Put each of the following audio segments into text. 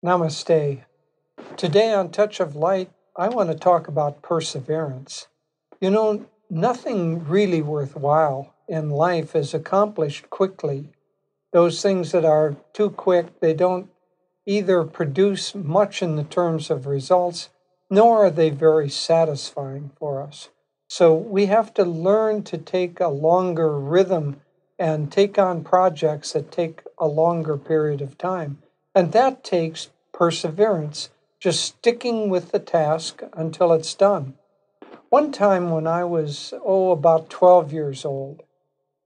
Namaste. Today on Touch of Light, I want to talk about perseverance. Nothing really worthwhile in life is accomplished quickly. Those things that are too quick, they don't either produce much in the terms of results, nor are they very satisfying for us. So we have to learn to take a longer rhythm and take on projects that take a longer period of time. And that takes perseverance, just sticking with the task until it's done. One time when I was, about 12 years old,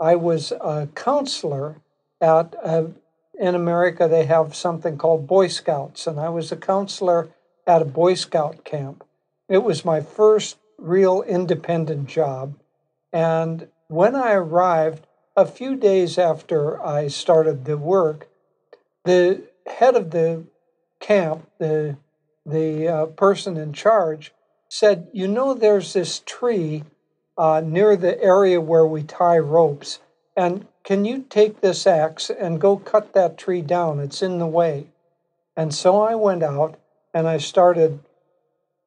I was a counselor in America, they have something called Boy Scouts, and I was a counselor at a Boy Scout camp. It was my first real independent job. And when I arrived, a few days after I started the work, the head of the camp, the person in charge, said, there's this tree near the area where we tie ropes, and can you take this axe and go cut that tree down? It's in the way. And so I went out and I started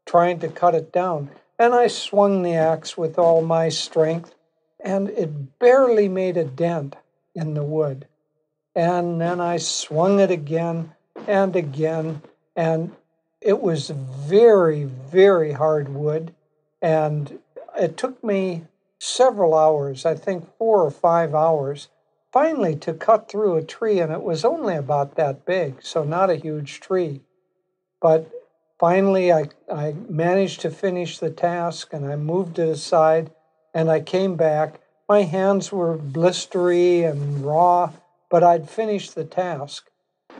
trying to cut it down. And I swung the axe with all my strength, and it barely made a dent in the wood. And then I swung it again and again, and it was very, very hard wood. And it took me several hours, I think 4 or 5 hours, finally to cut through a tree, and it was only about that big, so not a huge tree. But finally I managed to finish the task, and I moved it aside, and I came back. My hands were blistery and raw, but I'd finished the task.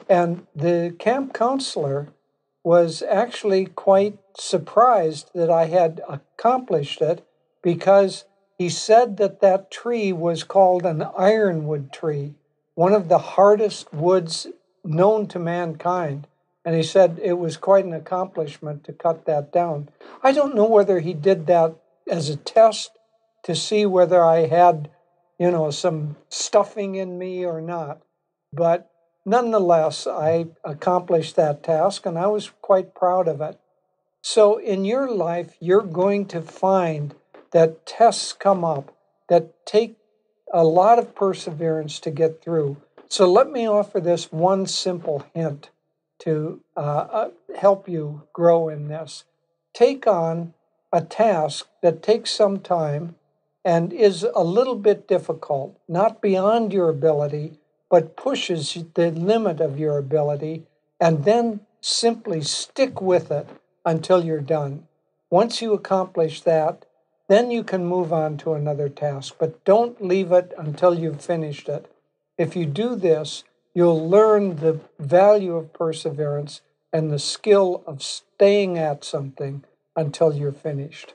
And the camp counselor was actually quite surprised that I had accomplished it, because he said that tree was called an ironwood tree, one of the hardest woods known to mankind. And he said it was quite an accomplishment to cut that down. I don't know whether he did that as a test to see whether I had, some stuffing in me or not. But nonetheless, I accomplished that task, and I was quite proud of it. So in your life, you're going to find that tests come up that take a lot of perseverance to get through. So let me offer this one simple hint to help you grow in this. Take on a task that takes some time and is a little bit difficult, not beyond your ability, but pushes the limit of your ability, and then simply stick with it until you're done. Once you accomplish that, then you can move on to another task, but don't leave it until you've finished it. If you do this, you'll learn the value of perseverance and the skill of staying at something until you're finished.